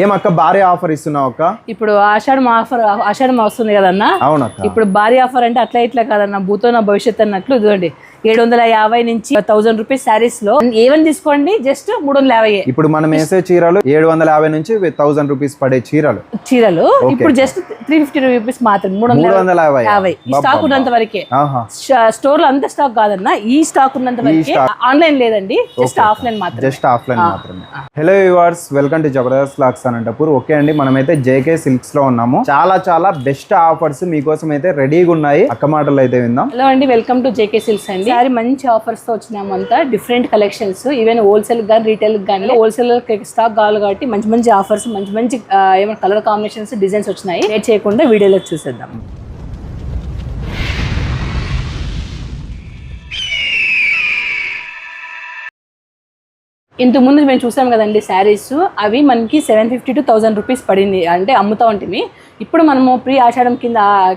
ఏమక్క భారీ ఆఫర్ ఇస్తున్నావు అక్క? ఇప్పుడు ఆషాఢం వస్తుంది కదన్నా. అవునక్క. ఇప్పుడు భారీ ఆఫర్ అంటే అట్లా ఇట్లా కాదన్న, భూతో నా భవిష్యత్ అన్నట్లు. ఇదిగోండి 750 నుంచి 1000 రూపీస్ శారీస్ లో ఏవని తీసుకోండి, జస్ట్ 350. ఇప్పుడు మనం వేసే చీరలు 750 నుంచి 1000 రూపీస్ పడే చీరలు ఇప్పుడు జస్ట్ 350 రూపీస్ మాత్రం. 350 ఈ స్టాక్ ఉన్నంత వరకే. స్టోర్ లో అంత స్టాక్ కాదన్నా, ఈ స్టాక్ ఉన్నంత వరకే. ఆన్లైన్ లేదండి, జస్ట్ ఆఫ్లైన్ మాత్రమే. Hello viewers, welcome to Jabardasth lakhs Anantapur. Okay అండి, మనమైతే జేకే సిల్క్స్ లో ఉన్నాము. చాలా బెస్ట్ ఆఫర్స్ మీకోసం అయితే రెడీగా ఉన్నాయి. అక్క మాటలు అయితే విందాం. హలో అండి, వెల్కమ్ టు జేకే సిల్క్స్ అండి. సారీ మంచి ఆఫర్స్ తో వచ్చినాము అంతా. డిఫరెంట్ కలెక్షన్స్, ఈవెన్ హోల్సేల్ గానీ రీటైల్ గానీ. హోల్సేల్ స్టాక్ కావాలి కాబట్టి మంచి ఆఫర్స్, మంచి ఏమైనా కలర్ కాంబినేషన్స్, డిజైన్స్ వచ్చినాయి. లేట్ చేయకుండా వీడియోలో చూసేద్దాం. ఇంతకు ముందు మేము చూసాం కదండి శారీస్, అవి మనకి 750 to 1000 రూపీస్ పడింది, అంటే అమ్ముతా ఉంటుంది. ఇప్పుడు మనము ప్రీ ఆషాఢం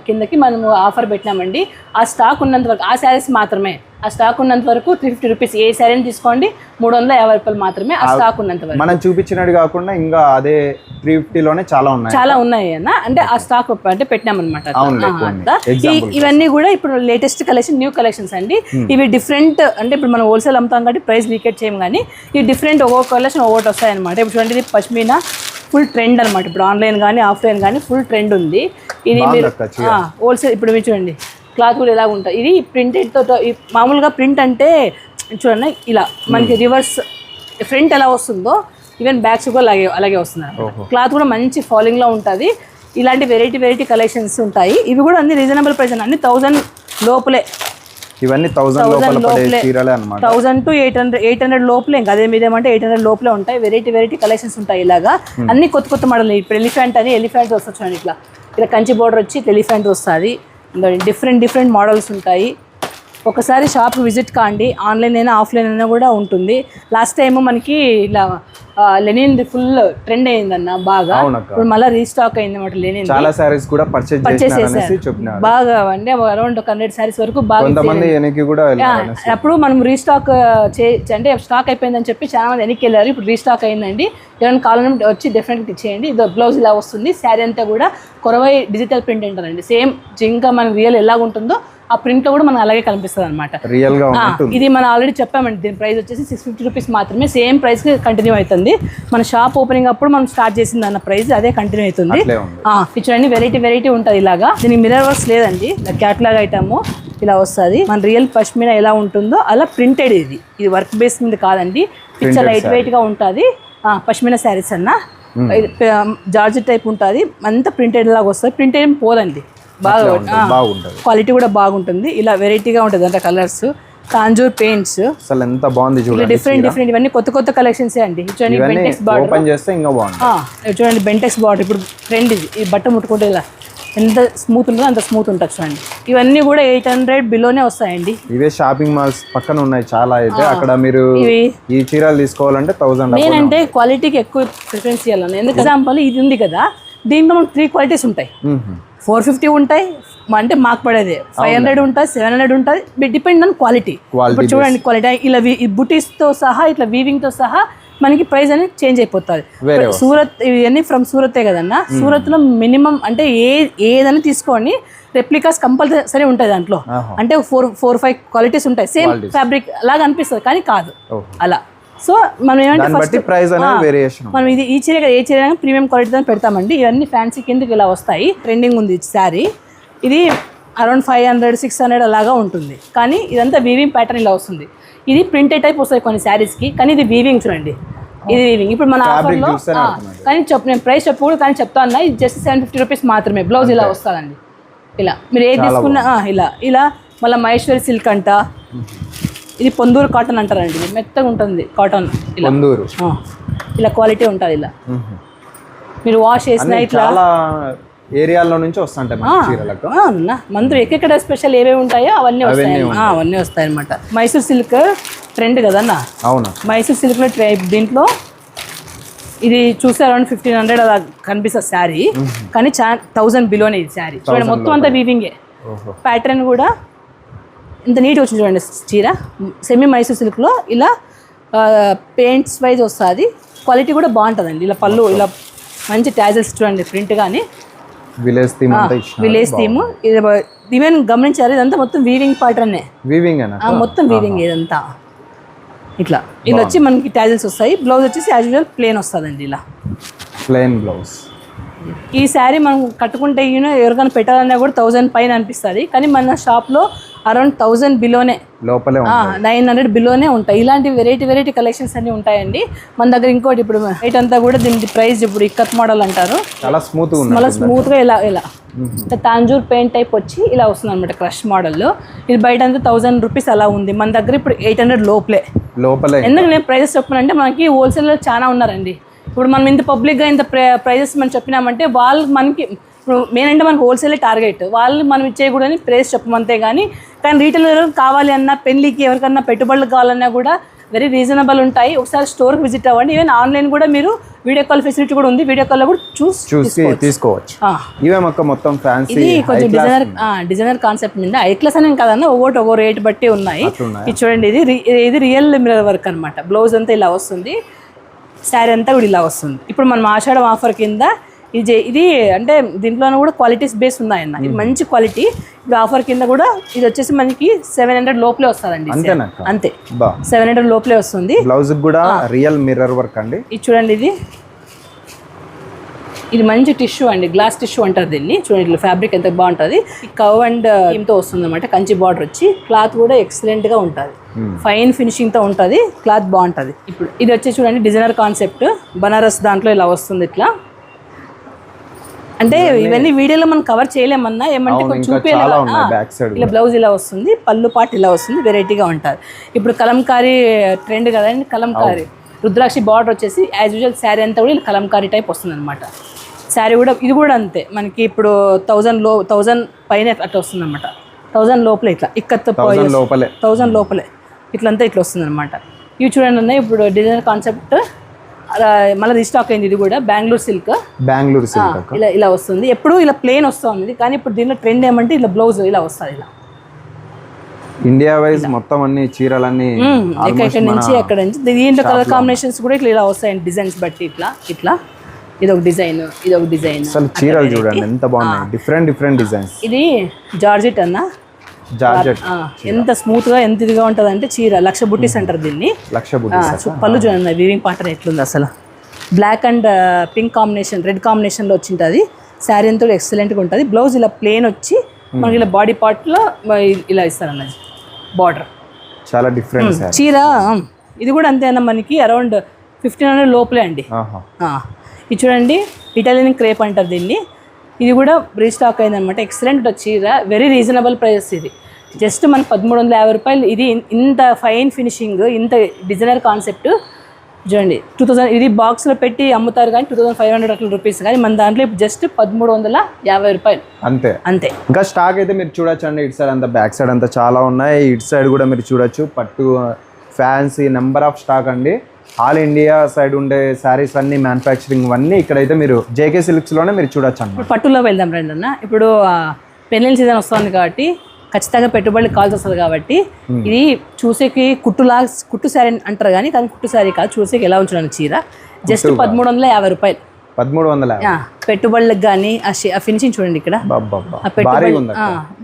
కిందకి మనము ఆఫర్ పెట్టినామండి. ఆ స్టాక్ ఉన్నంత వరకు, ఆ శారీస్ మాత్రమే, ఆ స్టాక్ ఉన్నంత వరకు 350 రూపీస్. ఏ శారీని తీసుకోండి 350 రూపాయలు మాత్రమే ఆ స్టాక్ ఉన్నంత వరకు. మనం చూపించినట్టు కాకుండా ఇంకా అదే 350 లోనే చాలా ఉన్నాయి అన్న. అంటే ఆ స్టాక్ అంటే పెట్టినామన్నమాట. ఇవన్నీ కూడా ఇప్పుడు లేటెస్ట్ కలెక్షన్, న్యూ కలెక్షన్స్ అండి. ఇవి డిఫరెంట్, అంటే ఇప్పుడు మనం హోల్సేల్ అమ్ముతాం కాబట్టి ప్రైస్ లీకేట్ చేయము, కానీ ఈ డిఫరెంట్ ఒక్కొక్క కలెక్షన్ ఒక్కొక్కటి వస్తాయి అనమాట. ఇప్పుడు చూడండి, ఇది పష్మీనా ఫుల్ ట్రెండ్ అనమాట. ఇప్పుడు ఆన్లైన్ కానీ ఆఫ్లైన్ కానీ ఫుల్ ట్రెండ్ ఉంది. ఇది మీరు హోల్సేల్, ఇప్పుడు మీరు చూడండి క్లాత్ కూడా ఎలా ఉంటుంది. ఇది ప్రింటెడ్తో, మామూలుగా ప్రింట్ అంటే చూడండి ఇలా మనకి రివర్స్ ఫ్రంట్ ఎలా వస్తుందో ఈవెన్ బ్యాక్స్ కూడా అలాగే వస్తుంది. క్లాత్ కూడా మంచి ఫాలింగ్లో ఉంటుంది. ఇలాంటి వెరైటీ కలెక్షన్స్ ఉంటాయి. ఇవి కూడా అన్ని రీజనబుల్ ప్రైస్, అన్ని 1000 లోపలే. ఇవన్నీ 1000 to 800 లోపలే. ఇంకా అదే మీద ఏమంటే 800 లోపలే ఉంటాయి. వెరైటీ కలెక్షన్స్ ఉంటాయి. ఇలాగా అన్ని కొత్త మోడల్. ఇప్పుడు ఎలిఫెంట్ వస్తుంది ఇలా కంచి బోర్డర్ వచ్చి ఎలిఫెంట్ వస్తుంది. డిఫరెంట్ మోడల్స్ ఉంటాయి. ఒకసారి షాప్ విజిట్ కాండి. ఆన్లైన్ అయినా ఆఫ్లైన్ అయినా కూడా ఉంటుంది. లాస్ట్ టైం మనకి ఇలా లెనిన్ ఫుల్ ట్రెండ్ అయిందన్న బాగా. ఇప్పుడు మళ్ళీ రీస్టాక్ అయింది అన్నమాట. లెనిన్ చాలా సారీస్ కూడా పర్చేస్ చేశారు బాగా అండి. అరౌండ్ 100 సారీస్ వరకు బాగా. అప్పుడు మనం రీస్టాక్ అంటే స్టాక్ అయిపోయిందని చెప్పి చాలా మంది వెనక్కి వెళ్ళారు. ఇప్పుడు రీస్టాక్ అయిందండి. ఏమైనా కావాలంటే వచ్చి డెఫినెట్గా ఇచ్చేయండి. ఇది బ్లౌజ్ ఇలా వస్తుంది. శారీ అంతా కూడా కొరవై డిజిటల్ ప్రింట్ అంటారండి. సేమ్ ఇంకా మనకి రియల్ ఎలాగ ఉంటుందో ఆ ప్రింట్ కూడా మనకు అలాగే కనిపిస్తుంది అనమాట. ఇది మనం ఆల్రెడీ చెప్పామండి. దీని ప్రైస్ వచ్చేసి 650 రూపీస్ మాత్రమే. సేమ్ ప్రైస్ కి కంటిన్యూ అవుతుంది. మన షాప్ ఓపెనింగ్ అప్పుడు మనం స్టార్ట్ చేసింది అన్న ప్రైస్ అదే కంటిన్యూ అవుతుంది. చూడండి వెరైటీ ఉంటుంది. ఇలాగా దీనికి మిర్రర్ వర్క్స్ లేదండి. క్యాట్లాగ్ ఐటమ్ ఇలా వస్తుంది. మన రియల్ పష్మీనా ఎలా ఉంటుందో అలా ప్రింటెడ్. ఇది వర్క్ బేస్ మీద కాదండి. పిక్చర్ లైట్ వెయిట్ గా ఉంటుంది. పష్మీనా శారీస్ అన్న జార్జెట్ టైప్ ఉంటుంది. అంతా ప్రింటెడ్ లాగా వస్తుంది. ప్రింటెడ్ ఏం పోదండి. బాగుంటుంది. క్వాలిటీ కూడా బాగుంటుంది. ఇలా వెరైటీగా ఉంటుంది. అంటే కలర్స్, తాంజూర్ పెయింట్స్, అసలు ఎంత బాగుంది చూడండి. డిఫరెంట్ ఇవన్నీ కొత్త కలెక్షన్స్ అండి. చూడండి బెంటెక్స్ బార్డర్ ఓపెన్ చేస్తే ఇంకా బాగుంటుంది. చూడండి బెంటెక్స్ బార్డర్ ఇప్పుడు ట్రెండ్. ఇది ఈ బట్ట ముట్టుకుంటే ఇలా ఎంత స్మూత్ ఉంటుందో అంత స్మూత్ ఉంటుంది. చూడండి ఇవన్నీ కూడా 800 బిలోనే వస్తాయండి. ఇవే షాపింగ్ మాల్స్ పక్కన ఉన్నాయి చాలా. అయితే అక్కడ మీరు ఈ చీరలు తీసుకోవాలంటే 1000. నేనంటే క్వాలిటీకి ఎక్కువ ప్రిఫరెన్స్ ఇవ్వాలని. ఎందుకు ఎగ్జాంపుల్ ఇది ఉంది కదా, దీంట్లో మనకు 3 క్వాలిటీస్ ఉంటాయి. 450 ఉంటాయి అంటే మాకు పడేది, 500 ఉంటుంది, 700 ఉంటుంది. Depend on quality. ఇప్పుడు చూడండి క్వాలిటీ ఇలా బుటీస్తో సహా ఇట్లా వీవింగ్తో సహా మనకి ప్రైస్ అనేది చేంజ్ అయిపోతుంది. సూరత్ ఇవన్నీ ఫ్రమ్ సూరతే కదన్నా. సూరత్లో మినిమం అంటే ఏదైనా తీసుకోండి రెప్లికాస్ కంపల్సరీ ఉంటాయి దాంట్లో. అంటే 4-5 క్వాలిటీస్ ఉంటాయి. సేమ్ ఫ్యాబ్రిక్ లాగా అనిపిస్తుంది కానీ కాదు అలా. సో మనం ఏమంటే మనం ఇది ఏ చీర ప్రీమియం క్వాలిటీతో పెడతామండి. ఇవన్నీ ఫ్యాన్సీ కిందకి ఇలా వస్తాయి. ట్రెండింగ్ ఉంది శారీ. ఇది అరౌండ్ 500-600 అలాగా ఉంటుంది. కానీ ఇదంతా వీవింగ్ ప్యాటర్న్ ఇలా వస్తుంది. ఇది ప్రింటెడ్ టైప్ వస్తాయి కొన్ని శారీస్కి, కానీ ఇది వీవింగ్ చూడండి. ఇది వీవింగ్. ఇప్పుడు మన ఆఫర్లో కానీ నేను ప్రైస్ చెప్పకూడదు కానీ చెప్తా ఉన్నా. ఇది జస్ట్ 750 రూపీస్ మాత్రమే. బ్లౌజ్ ఇలా వస్తుందండి. ఇలా మీరు ఏది తీసుకున్నా ఇలా మళ్ళీ మహేశ్వరి సిల్క్ అంట. ఇది పొందూరు కాటన్ అంటారండి. ఇది మెత్తగా ఉంటుంది కాటన్. ఇలా క్వాలిటీ ఉంటుంది. ఇలా మీరు వాష్ చేసిన ఇట్లా ఏరియాలో నుంచి వస్తుంటాయి మందు. ఎక్కడ స్పెషల్ ఏవేవి ఉంటాయో అవన్నీ వస్తాయి అనమాట. మైసూర్ సిల్క్ ట్రెండ్ కదన్నా. అవునా, మైసూర్ సిల్క్ దీంట్లో ఇది చూస్తే అరౌండ్ 1500 అలా కనిపిస్తుంది శారీ. కానీ 1000 బిలోనే ఇది శారీ. చూడండి మొత్తం అంతా వీవింగే. ప్యాటర్న్ కూడా ఇంత నీట్గా వచ్చింది చూడండి. చీర సెమీ మైసూర్ సిల్క్లో ఇలా పెయింట్స్ వైజ్ వస్తుంది. క్వాలిటీ కూడా బాగుంటుందండి. ఇలా పళ్ళు ఇలా మంచి టాజల్స్ చూడండి ప్రింట్ కానీ విలేజ్ థీమ్ అంతా ఇచ్చిన విలేజ్ థీమ్. ఇది ఈవెన్ గమనించారు ఇదంతా మొత్తం వీవింగ్ ప్యాటర్నే, వీవింగ్ అన్న మొత్తం వీవింగ్ ఇదంతా. ఇట్లా ఇది వచ్చి మనకి టాజల్స్ వస్తాయి. బ్లౌజ్ వచ్చేసి యాజ్ యూజువల్ ప్లేన్ వస్తుందండి ఇలా ప్లెయిన్ బ్లౌజ్. ఈ శారీ మనం కట్టుకుంటే ఎవరికైనా పెట్టాలన్నా కూడా 1000 పైన అనిపిస్తుంది, కానీ మన షాప్లో అరౌండ్ 1000 బిలోనే, లోపలే 900 బిలోనే ఉంటాయి. ఇలాంటి వెరైటీ కలెక్షన్స్ అన్ని ఉంటాయండి మన దగ్గర. ఇంకోటి ఇప్పుడు రేట్ అంతా కూడా దీని ప్రైస్ ఇప్పుడు ఇక్కత్ మోడల్ అంటారు, చాలా స్మూత్ గా మళ్ళీ స్మూత్గా ఇలా తాంజూర్ పెయింట్ టైప్ వచ్చి ఇలా వస్తుంది అనమాట క్రష్ మోడల్లో. ఇది బయట అంతా 1000 రూపీస్ అలా ఉంది, మన దగ్గర ఇప్పుడు 800 లోపలే. ఎందుకు నేను ప్రైజెస్ చెప్పానంటే మనకి హోల్సేల్లో చాలా ఉన్నారండి. ఇప్పుడు మనం ఇంత పబ్లిక్గా ఇంత ప్రైజెస్ మనం చెప్పినామంటే వాళ్ళు మనకి ఇప్పుడు మెయిన్ అంటే మనకు హోల్సేలే టార్గెట్, వాళ్ళు మనం ఇచ్చేయకూడదని ప్రైస్ చెప్పమంతే. కానీ రీటైలర్ కావాలి అన్నా, పెళ్ళికి ఎవరికన్నా పెట్టుబడులు కావాలన్నా కూడా వెరీ రీజనబుల్ ఉంటాయి. ఒకసారి స్టోర్కి విజిట్ అవ్వండి. ఈవెన్ ఆన్లైన్ కూడా మీరు వీడియో కాల్ ఫెసిలిటీ కూడా ఉంది, వీడియో కాల్లో కూడా చూసి తీసుకోవచ్చు. ఇవే మొత్తం ఫ్యాన్సీ, ఇది కొంచెం డిజైనర్ కాన్సెప్ట్ మీద హై క్లాస్ అని కాదన్న ఒక్కో రేట్ బట్టి ఉన్నాయి. ఇది చూడండి, ఇది రియల్ మిర్రర్ వర్క్ అనమాట. బ్లౌజ్ అంతా ఇలా వస్తుంది, శారీ అంతా కూడా ఇలా వస్తుంది. ఇప్పుడు మనం ఆషాఢం ఆఫర్ కింద ఇది అంటే దీంట్లోనే కూడా క్వాలిటీస్ బేస్ ఉన్నాయన్న. ఇది మంచి క్వాలిటీ. ఇప్పుడు ఆఫర్ కింద కూడా ఇది వచ్చేసి మనకి 700 లోపలే వస్తుందండి, అంతే 700 లోపలే వస్తుంది. బ్లౌజ్ కూడా రియల్ మిర్రర్ వర్క్ అండి. ఇది చూడండి, ఇది మంచి టిష్యూ అండి, గ్లాస్ టిష్యూ అంటారు దీన్ని. చూడండి ఇట్లా ఫ్యాబ్రిక్ ఎంత బాగుంటుంది. కవ్ అండ్ తో వస్తుంది అనమాట, కంచి బార్డర్ వచ్చి. క్లాత్ కూడా ఎక్సలెంట్ గా ఉంటుంది, ఫైన్ ఫినిషింగ్ తో ఉంటుంది, క్లాత్ బాగుంటుంది. ఇప్పుడు ఇది వచ్చి చూడండి డిజైనర్ కాన్సెప్ట్, బనారస్ దాంట్లో ఇలా వస్తుంది. ఇట్లా అంటే ఇవన్నీ వీడియోలో మనం కవర్ చేయలేమన్నా, ఏమంటే కొంచెం చూపించాలి. ఇలా బ్లౌజ్ ఇలా వస్తుంది, పళ్ళు పాటు ఇలా వస్తుంది, వెరైటీగా ఉంటుంది. ఇప్పుడు కలంకారీ ట్రెండ్ కదండి, కలంకారీ రుద్రాక్షి బార్డర్ వచ్చేసి యాజ్ యూజువల్ శారీ అంతా కూడా ఇలా కలంకారీ టైప్ వస్తుంది అనమాట. శారీ కూడా ఇది కూడా అంతే మనకి ఇప్పుడు 1000 పైన అట్లా వస్తుంది అనమాట. 1000 లోపలే ఇట్లా ఇక్కత్ 1000 లోపలే ఇట్లంతా ఇట్లా వస్తుంది అనమాట. ఇవి చూడండి అన్న, ఇప్పుడు డిజైనర్ కాన్సెప్ట్ మళ్ళీ రీస్టాక్ అయింది. ఇది కూడా బెంగళూరు సిల్క్ ఇలా వస్తుంది. ఎప్పుడు ఇలా ప్లేన్ వస్తుంది, కానీ ఇప్పుడు దీనిలో ట్రెండ్ ఏమంటే ఇలా బ్లౌజ్ ఇలా వస్తుంది. ఇలా ఇండియా వైజ్ మొత్తం అన్ని చీరలన్నీ ఎక్కడి నుంచి ఎక్కడ నుంచి దీంట్లో కలర్ కాంబినేషన్స్ కూడా ఇలా వస్తాయండి, డిజైన్స్ బట్టి. ఇట్లా ఇదొక డిజైన్, ఇదొక డిజైన్. చీరలు చూడండి ఎంత బాగున్నాయి, డిఫరెంట్ డిజైన్స్. ఇది జార్జెట్ అన్న, ఎంత స్మూత్ గా ఎంత ఇదిగా ఉంటది అంటే చీర లక్ష బుట్టీస్ అంటారు దీన్ని. పళ్ళు చూడండి వీవింగ్ పాటర్న్ ఎట్లుంది అసలు. Black and pink combination, red combination లో వచ్చింటది. శారీ అంతా ఎక్సలెంట్ గా ఉంటుంది. బ్లౌజ్ ఇలా ప్లేన్ వచ్చి మనకి ఇలా బాడీ పార్ట్ లో ఇలా ఇస్తారు అన్నది బార్డర్. చాలా డిఫరెంట్ చీర. ఇది కూడా అంతే అన్న, మనకి అరౌండ్ 1500 లోపలే అండి. ఇది చూడండి ఇటాలియన్ క్రేప్ అంటారు దీన్ని. ఇది కూడా రీస్టాక్ అయిందనమాట. ఎక్సలెంట్ చీర, వెరీ రీజనబుల్ ప్రైస్. ఇది జస్ట్ మన 1350 రూపాయలు. ఇది ఇంత ఫైన్ ఫినిషింగ్, ఇంత డిజైనర్ కాన్సెప్ట్ చూడండి. 2000 ఇది బాక్స్లో పెట్టి అమ్ముతారు కానీ 2500 అట్లా రూపీస్, కానీ మన దాంట్లో జస్ట్ 1350 రూపాయలు అంతే. ఇంకా స్టాక్ అయితే మీరు చూడొచ్చు అండి. ఇటు సైడ్ అంతా, బ్యాక్ సైడ్ అంతా చాలా ఉన్నాయి. ఇటు సైడ్ కూడా మీరు చూడొచ్చు. పట్టు ఫ్యాన్సీ నెంబర్ ఆఫ్ స్టాక్ అండి. ఆల్ ఇండియా సైడ్ ఉండే శారీస్ అన్ని మ్యానుఫ్యాక్చరింగ్ అన్నీ ఇక్కడైతే మీరు జేకే సిల్క్స్లోనే మీరు చూడొచ్చు అన్నమాట. పట్టులో వెళ్దాం రండి అన్న. ఇప్పుడు పెళ్ళిళ్ళ సీజన్ వస్తుంది కాబట్టి ఖచ్చితంగా పెట్టుబడులు కావాల్సి వస్తుంది కాబట్టి ఇది చూసేకి కుట్టు శారీ అంటారు కానీ కుట్టు శారీ కాదు. చూసేకి ఎలా ఉంచున్నాను చీర జస్ట్ 1350 రూపాయలు. 1350 పెట్టుబడులకు కానీ ఆ ఫినిషింగ్ చూడండి. ఇక్కడ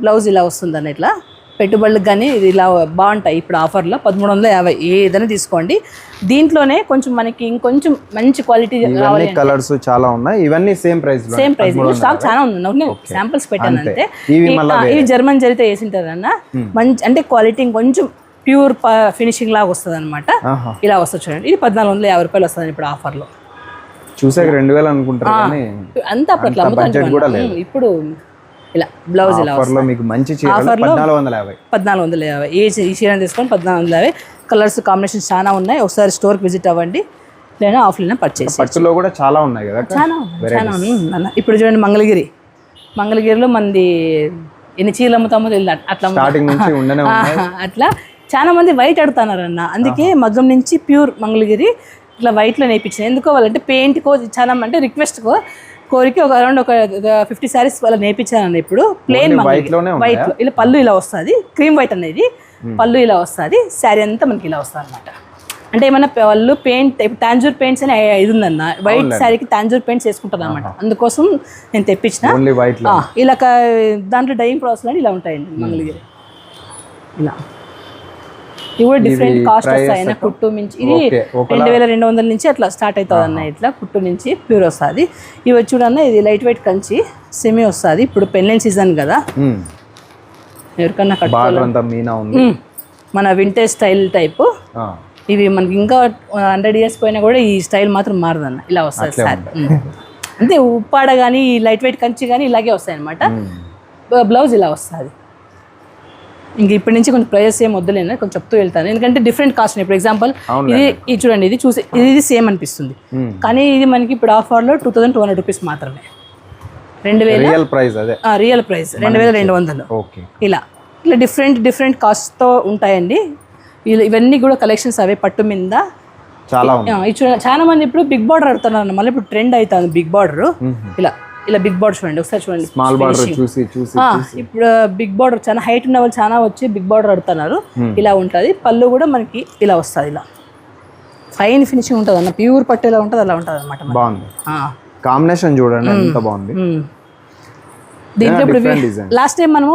బ్లౌజ్ ఇలా వస్తుంది అన్న. ఇట్లా పెట్టుబడులకు కానీ ఇది ఇలా బాగుంటాయి. ఇప్పుడు ఆఫర్లో 1350 ఏదైనా తీసుకోండి. దీంట్లోనే కొంచెం మనకి ఇంకొంచెం మంచి క్వాలిటీ కలర్స్ చాలా ఉన్నాయి. ఇవన్నీ సేమ్ ప్రైస్ స్టాక్ చాలా ఉంది. శాంపిల్స్ పెట్టాను అంతే. ఇవి జర్మన్ జరిగితే వేసింటారు అన్న. మంచి అంటే క్వాలిటీ ఇంకొంచెం ప్యూర్ ఫినిషింగ్ లాగా వస్తుంది అనమాట. ఇలా వస్తుంది చూడండి. ఇది 1450 రూపాయలు వస్తుంది ఇప్పుడు ఆఫర్లో. చూసాక 2000 అనుకుంటారు కానీ అంతా అప్పట్లో ఇప్పుడు ఇలా బ్లౌజ్ ఇలా మీకు మంచి చీర 1450. ఈ చీర తీసుకొని 1450. కలర్స్ కాంబినేషన్స్ చాలా ఉన్నాయి. ఒకసారి స్టోర్కి విజిట్ అవ్వండి, లేదా ఆఫ్లైన్ పర్చేస్. పట్టులో కూడా చాలా ఉన్నాయి కదా, చాలా ఉన్నాయి. ఇప్పుడు చూడండి మంగళగిరిలో మంది ఎన్ని చీరలు అమ్ముతామో తెలియదు. అట్లా అట్లా చాలా మంది వైట్ అడుగుతున్నారు అన్న. అందుకే మగ్గం నుంచి ప్యూర్ మంగళగిరి ఇట్లా వైట్లో నేర్పించాను. ఎందుకో వాళ్ళంటే పెయింట్కో చాలా అంటే రిక్వెస్ట్కో కోరికి ఒక అరౌండ్ ఒక 50 శారీస్ వాళ్ళ నేర్పించాను. ఇప్పుడు ప్లెయిన్ వైట్ లో ఇలా పళ్ళు ఇలా వస్తుంది. క్రీమ్ వైట్ అనేది పళ్ళు ఇలా వస్తుంది. శారీ అంతా మనకి ఇలా వస్తుంది అనమాట. అంటే ఏమన్నా వాళ్ళు పెయింట్ టాంజూర్ పెయింట్స్ అని ఇది ఉందన్న, వైట్ శారీకి టాంజూర్ పెయింట్స్ వేసుకుంటారు అనమాట, అందుకోసం నేను తెప్పించిన. ఓన్లీ వైట్ లో ఇలా దాంట్లో డైయింగ్ ప్రాసెస్ అని ఇలా ఉంటాయండి మంగళగిరి. ఇలా ఇవి కూడా డిఫరెంట్ కాస్ట్ వస్తాయి కుట్టు మించి. ఇది 2200 నుంచి అట్లా స్టార్ట్ అవుతుంది అన్న, ఇట్లా కుట్టు నుంచి ప్యూర్ వస్తుంది. ఇవి వచ్చి చూడన్న, ఇది లైట్ వెయిట్ కంచి సెమీ వస్తుంది. ఇప్పుడు పెళ్ళిన సీజన్ కదా, ఎవరికన్నా బార్డర్ మీనా ఉంది, మన వింటేజ్ స్టైల్ టైప్. ఇవి మనకి ఇంకా 100 years పోయినా కూడా ఈ స్టైల్ మాత్రం మారదన్న, ఇలా వస్తుంది సార్. అంటే ఉప్పాడ కానీ లైట్ వెయిట్ కంచి కానీ ఇలాగే వస్తాయి అనమాట. బ్లౌజ్ ఇలా వస్తుంది. ఇంక ఇప్పటి నుంచి కొంచెం ప్రైజెస్ ఏం వద్దులేనా, కొంచెం చెప్తూ వెళ్తాను, ఎందుకంటే డిఫరెంట్ కాస్ట్ ఉన్నాయి. ఇప్పుడు ఎగ్జాంపుల్ ఇది చూడండి, ఇది చూసి ఇది సేమ్ అనిపిస్తుంది, కానీ ఇది మనకి ఇప్పుడు ఆఫర్లో 2200 రూపీస్ మాత్రమే. 2000 రియల్ ప్రైస్, అదే రియల్ ప్రైస్ 2200. ఇలా ఇట్లా డిఫరెంట్ కాస్ట్తో ఉంటాయండి. ఇవన్నీ కూడా కలెక్షన్స్ అవే పట్టు మీద చాలా. చాలా మంది ఇప్పుడు బిగ్ బార్డర్ ఆడుతున్నారు, మళ్ళీ ఇప్పుడు ట్రెండ్ అవుతుంది బిగ్ బార్డర్. ఇలా బిగ్ బార్డర్ చూడండి, ఒకసారి చూడండి. స్మాల్ బార్డర్ చూసి ఇప్పుడు బిగ్ బార్డర్ చాలా హైట్ ఉన్న వాళ్ళు చాలా వచ్చి బిగ్ బార్డర్ ఆడుతున్నారు. ఇలా ఉంటుంది. పళ్ళు కూడా మనకి ఇలా వస్తుంది, ఇలా ఫైన్ ఫినిషింగ్ ఉంటుంది అన్న, ప్యూర్ పట్టు ఎలా ఉంటుంది అలా ఉంటుంది అనమాట. బాగుంది కాంబినేషన్, చూడండి ఎంత బాగుంది. దీంట్లో ఇప్పుడు లాస్ట్ టైం మనము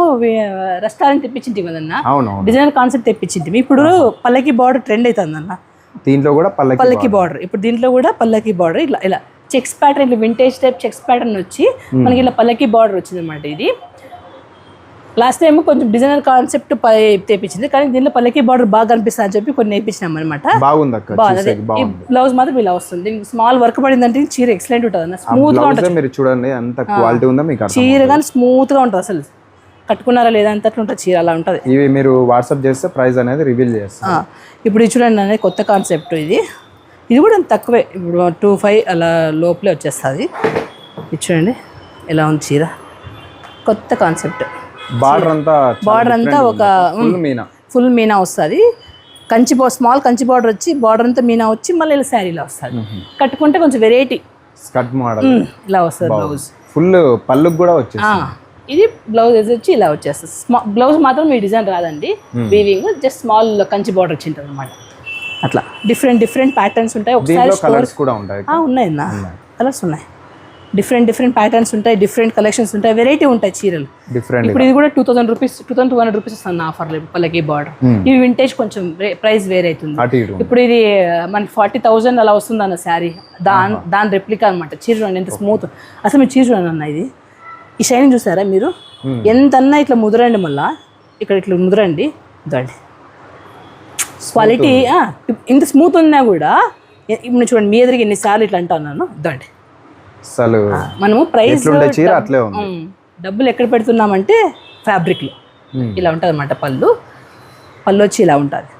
రెస్టారెంట్ తెప్పించింది కదన్నా, డిజైనర్ కాన్సెప్ట్ తెప్పించింది. ఇప్పుడు పల్లకి బార్డర్ ట్రెండ్ అవుతుంది అన్న, దీంట్లో కూడా పల్లకి బార్డర్. ఇప్పుడు దీంట్లో కూడా పల్లకి బార్డర్ ఇలా చెక్స్ ప్యాటర్న్, ఇట్లా వింటేజ్ టైప్ చెక్స్ ప్యాటర్న్ వచ్చి మనకి ఇలా పల్లకి బార్డర్ వచ్చింది అనమాట. ఇది లాస్ట్ టైం కొంచెం డిజైనర్ కాన్సెప్ట్ తెప్పించింది, కానీ దీంట్లో పల్లకి బార్డర్ బాగా కనిపిస్తుంది అని చెప్పి కొన్ని వేయించినాం అనమాట. బాగుంది. ఈ బ్లౌజ్ మాత్రం ఇలా వస్తుంది. దీనికి స్మాల్ వర్క్ పడిందంటే చీర ఎక్సలెంట్ ఉంటుంది అన్న, స్మూత్ గా ఉంటుంది. మీరు చూడండి ఎంత క్వాలిటీ ఉందో మీకు. చీర కానీ స్మూత్ గా ఉంటుంది, అసలు కట్టుకున్నారా లేదా అంత అట్లా ఉంటుంది చీర, అలా ఉంటుంది. ఇవి మీరు వాట్సాప్ చేస్తే ప్రైస్ అనేది రివీల్ చేస్తారు. ఇప్పుడు చూడండి అనేది కొత్త కాన్సెప్ట్, ఇది కూడా తక్కువే. ఇప్పుడు 2500 అలా లోపలే వచ్చేస్తుంది. ఇది చూడండి ఎలా ఉంది చీర, కొత్త కాన్సెప్ట్. బార్డర్ అంతా ఒక ఫుల్ మీనా వస్తుంది. స్మాల్ కంచి బార్డర్ వచ్చి బార్డర్ అంతా మీనా వచ్చి మళ్ళీ ఇలా శారీలా వస్తుంది. కట్టుకుంటే కొంచెం వెరైటీ స్కర్ట్ మోడల్ ఇలా వస్తుంది. బ్లౌజ్ ఫుల్ పళ్ళుకి కూడా వచ్చేస్తుంది. ఇది బ్లౌజ్ వచ్చి ఇలా వచ్చేస్తుంది. బ్లౌజ్ మాత్రం ఈ డిజైన్ రాదండి, weaving just small Kanchi border వచ్చింటుంది అనమాట. అట్లా డిఫరెంట్ ప్యాటర్న్స్ ఉంటాయి. ఒకసారి కలర్స్ కూడా ఉంటాయి. ఉన్నాయన్నా, కలర్స్ ఉన్నాయి. డిఫరెంట్ ప్యాటర్న్స్ ఉంటాయి, డిఫరెంట్ కలెక్షన్స్ ఉంటాయి, వెరైటీ ఉంటాయి చీరలు. ఇప్పుడు ఇది కూడా 2000 రూపీస్ 2200 రూపీస్ వస్తుంది ఆఫర్లో పల్లకి బార్డర్. ఇవి వింటేజ్ కొంచెం ప్రైస్ వేరే అవుతుంది. ఇప్పుడు ఇది మనకి 40,000 అలా వస్తుంది అన్న శారీ, దాని రెప్లికా అనమాట. చీర చూడండి ఎంత స్మూత్, అసలు మీరు చీర చూడండి అన్న, ఇది ఈ షైనింగ్ చూసారా మీరు, ఎంతన్నా ఇట్లా ముదరండి, మళ్ళీ ఇక్కడ ఇట్లా ముదరండి, ఇదండి క్వాలిటీ. ఇంత స్మూత్ ఉన్నా కూడా ఇప్పుడు చూడండి మీ ఎదురుగా ఎన్నిసార్లు ఇట్లా అంటున్నాను, ఇదండి అసలు మనము ప్రైస్ డబ్బులు ఎక్కడ పెడుతున్నామంటే ఫ్యాబ్రిక్లో ఇలా ఉంటుంది అనమాట. పళ్ళు వచ్చి ఇలా ఉంటుంది.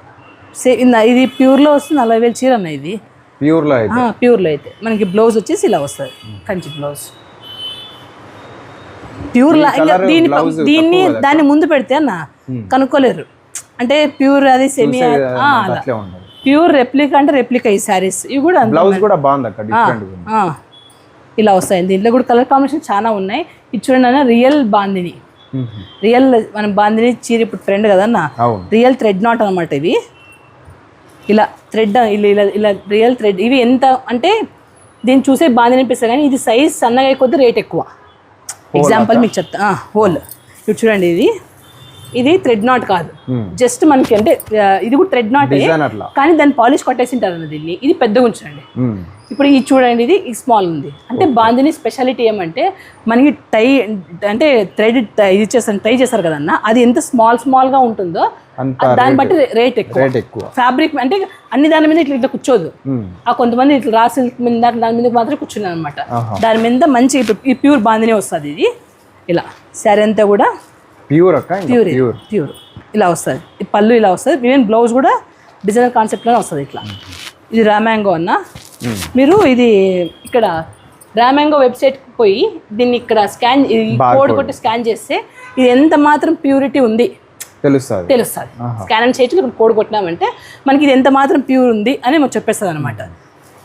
ఇది ప్యూర్లో వస్తుంది 40,000 చీర అన్న. ఇది ప్యూర్లో అయితే మనకి బ్లౌజ్ వచ్చేసి ఇలా వస్తుంది, కంచి బ్లౌజ్ ప్యూర్. దీన్ని దాన్ని ముందు పెడితే అన్న కనుక్కోలేరు, అంటే ప్యూర్ అది సెమీ ప్యూర్ రెప్లికా అంటే రెప్లికా. ఈ శారీస్ ఇవి కూడా బ్లౌజ్ కూడా బాగుంది అక్కడ, డిఫరెంట్ ఇలా వస్తాయి. దీంట్లో కూడా కలర్ కాంబినేషన్ చాలా ఉన్నాయి. ఇది చూడండి అన్న, రియల్ బాందిని, రియల్ మనం బాందిని చీర ఇప్పుడు ట్రెండ్ కదన్న, రియల్ థ్రెడ్ నాట్ అనమాట. ఇవి ఇలా థ్రెడ్, ఇలా రియల్ థ్రెడ్. ఇవి ఎంత అంటే దీన్ని చూసే బాందిని అనిపిస్తుంది, కానీ ఇది సైజ్ సన్నగా అయిపోతే రేట్ ఎక్కువ. ఎగ్జాంపుల్ మీకు చెప్తా, హోల్ ఇప్పుడు చూడండి, ఇది థ్రెడ్ నాట్ కాదు, జస్ట్ మనకి అంటే ఇది కూడా థ్రెడ్ నాట్, కానీ దాన్ని పాలిష్ కొట్టేసింటారు అన్న దీన్ని. ఇది పెద్దగా ఉంచండి. ఇప్పుడు ఇది చూడండి, ఇది స్మాల్ ఉంది. అంటే బాందిని స్పెషాలిటీ ఏమంటే మనకి టై అంటే థ్రెడ్ ఇది చేస్తారు, టై చేస్తారు కదన్న, అది ఎంత స్మాల్గా ఉంటుందో దాన్ని బట్టి రేట్ ఎక్కువ. ఫ్యాబ్రిక్ అంటే అన్ని దాని మీద ఇట్లా కూర్చోదు. కొంతమంది ఇట్లా రా సిల్క్ మీద దాని మీద మాత్రం కూర్చున్నారు అనమాట. దాని మీద మంచి ఈ ప్యూర్ బాందిని వస్తుంది. ఇది ఇలా శారీ అంతా కూడా ప్యూర్ ఇలా వస్తుంది. ఈ పళ్ళు ఇలా వస్తుంది. ఈవెన్ బ్లౌజ్ కూడా డిజైనర్ కాన్సెప్ట్లోనే వస్తుంది ఇట్లా. ఇది రామ్యాంగో అన్న, మీరు ఇది ఇక్కడ రామ్యాంగో వెబ్సైట్కి పోయి దీన్ని ఇక్కడ కోడ్ కొట్టి స్కాన్ చేస్తే ఇది ఎంత మాత్రం ప్యూరిటీ ఉంది తెలుస్తుంది. స్కాన్ అని చేయొచ్చు. ఇప్పుడు కోడ్ కొట్టినామంటే మనకి ఇది ఎంత మాత్రం ప్యూర్ ఉంది అని మాకు చెప్పేస్తుంది అనమాట.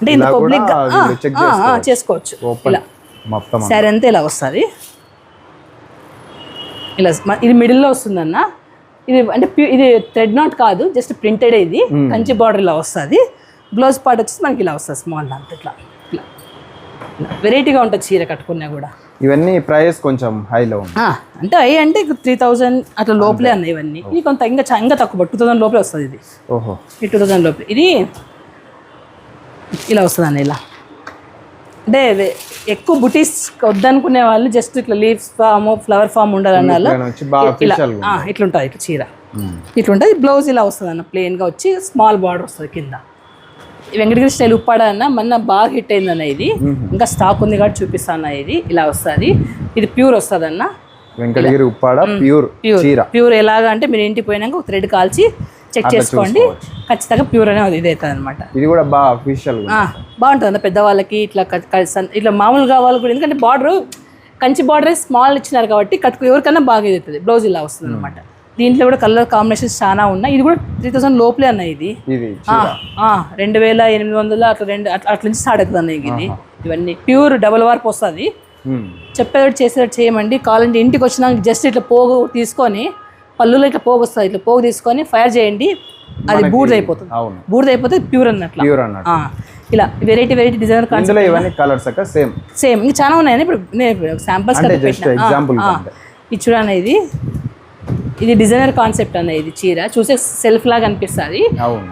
అంటే ఇది పబ్లిక్గా చేసుకోవచ్చు. ఇలా శారీ అంతా ఇలా వస్తుంది. ఇలా ఇది మిడిల్లో వస్తుందన్న. ఇది అంటే ఇది థ్రెడ్ నాట్ కాదు, జస్ట్ ప్రింటెడ్. ఇది కంచి బార్డర్ ఇలా వస్తుంది. బ్లౌజ్ పార్ట్ వచ్చేసి మనకి ఇలా వస్తుంది స్మాల్ అంత ఇట్లా ఇట్లా వెరైటీగా ఉంటుంది చీర కట్టుకున్నా కూడా. ఇవన్నీ ప్రైస్ కొంచెం హైలో ఉంది. అంటే అవి అంటే 3000 అట్లా లోపలే అన్నాయి ఇవన్నీ. ఇది కొంత ఇంకా తక్కువ 2000 లోపలే వస్తుంది ఇది. ఓహో, ఈ 2000 లోపలే ఇది ఇలా వస్తుంది అన్న. ఇలా అంటే ఎక్కువ బుటీస్ వద్దనుకునే వాళ్ళు జస్ట్ ఇట్లా లీవ్స్ ఫామ్ ఫ్లవర్ ఫామ్ ఉండాలన్న వాళ్ళు ఇట్లుంటుంది ఇట్లా చీర ఇట్లుంటుంది. బ్లౌజ్ ఇలా వస్తుంది అన్న ప్లెయిన్గా వచ్చి స్మాల్ బార్డర్ వస్తుంది కింద. వెంకటగిరి స్టైల్ ఉప్పాడ అన్న మొన్న బాగా హిట్ అయిందన్న ఇది. ఇంకా స్టాక్ ఉంది కాబట్టి చూపిస్తా అన్న. ఇది ఇలా వస్తుంది. ఇది ప్యూర్ వస్తుంది అన్న. వెంకటగిరి ఉప్పాడ ప్యూర్ ఎలాగా అంటే మీరు ఇంటికి పోయినాక ఒక థ్రెడ్ కాల్చి చెక్ చేసుకోండి, ఖచ్చితంగా ప్యూర్ అనే ఇది అవుతుంది అనమాట. ఇది కూడా బాగా అఫీషియల్ బాగుంటుంది అన్న పెద్దవాళ్ళకి ఇట్లా ఇట్లా మామూలుగా వాళ్ళు కూడా. ఎందుకంటే బార్డర్ కంచి బార్డర్ స్మాల్ ఇచ్చినారు కాబట్టి ఎవరికైనా బాగా ఇది అవుతుంది. బ్లౌజ్ ఇలా వస్తుంది అనమాట. దీంట్లో కూడా కలర్ కాంబినేషన్స్ చాలా ఉన్నాయి. ఇది కూడా 3000 లోపలే అన్న. ఇది 2800 అట్లా నుంచి స్టార్ట్ అవుతుంది అన్న. ఇది ఇవన్నీ ప్యూర్ డబుల్ వార్ప్ వస్తుంది. చెప్పేటట్టు చేసేటట్టు చేయమండి. కావాలంటే ఇంటికి వచ్చినాక జస్ట్ ఇట్లా పోగు తీసుకొని పళ్ళులో ఇట్లా పోగు వస్తుంది, ఇట్లా పోగు తీసుకొని ఫైర్ చేయండి, అది బూడిద అయిపోతుంది. బూడిద అయిపోతే ప్యూర్ అన్నట్లు. ఇలా వెరైటీ డిజైనర్ కాన్సెప్ట్ సేమ్ ఇంకా చాలా ఉన్నాయని. ఇప్పుడు నేను శాంపుల్స్ ఇది చూడండి. ఇది డిజైనర్ కాన్సెప్ట్ అన్న. ఇది చీర చూసే సెల్ఫ్ లాగా అనిపిస్తుంది.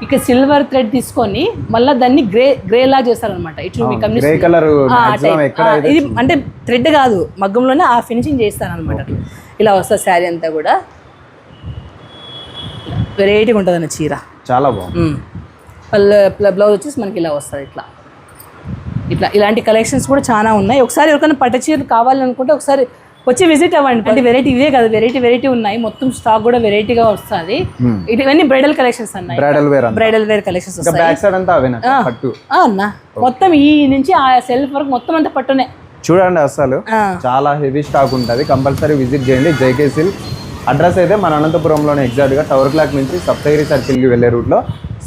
ఇక్కడ సిల్వర్ థ్రెడ్ తీసుకొని మళ్ళీ దాన్ని గ్రే లాగా చేస్తారనమాట. ఇటు ఇది అంటే థ్రెడ్ కాదు, మగ్గంలోనే ఆ ఫినిషింగ్ చేస్తారనమాట. ఇలా వస్తుంది శారీ అంతా కూడా వెరైటీగా ఉంటుంది అన్న చీర. చాలా బాగుంది. బ్లౌజ్ వచ్చేసి మనకి ఇలా వస్తుంది. ఇలాంటి కలెక్షన్స్ కూడా చాలా ఉన్నాయి. ఒకసారి ఎవరికైనా పట్టు చీరలు కావాలనుకుంటే ఒకసారి వచ్చి విజిట్ అవ్వండి. అంటే వెరైటీ ఇవే కదా, వెరైటీ ఉన్నాయి. మొత్తం స్టాక్ కూడా వెరైటీగా వస్తుంది. ఇవన్నీ బ్రైడల్ కలెక్షన్స్ అన్నాయి. బ్రైడల్ వేర్ కలెక్షన్స్ అన్న. మొత్తం ఈ నుంచి ఆ సెల్ఫ్ వరకు మొత్తం అంతా పట్టునే చూడండి. అసలు చాలా హెవీ స్టాక్ ఉంటుంది. కంపల్సరీ విజిట్ చేయండి. జేకే సిల్క్ అడ్రస్ అయితే మన అనంతపురంలోనే ఎగ్జాక్ట్గా టవర్ క్లాక్ నుంచి సప్తగిరి సర్కిల్కి వెళ్ళే రూట్లో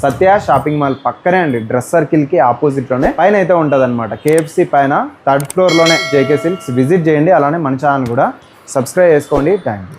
సత్య షాపింగ్ మాల్ పక్కనే అండి. డ్రెస్ సర్కిల్కి ఆపోజిట్లోనే పైన అయితే ఉంటుంది అనమాట. కేఎఫ్సి పైన 3rd ఫ్లోర్లోనే జేకే సిల్క్స్. విజిట్ చేయండి. అలానే మన ఛానల్ కూడా సబ్స్క్రైబ్ చేసుకోండి. Thank you.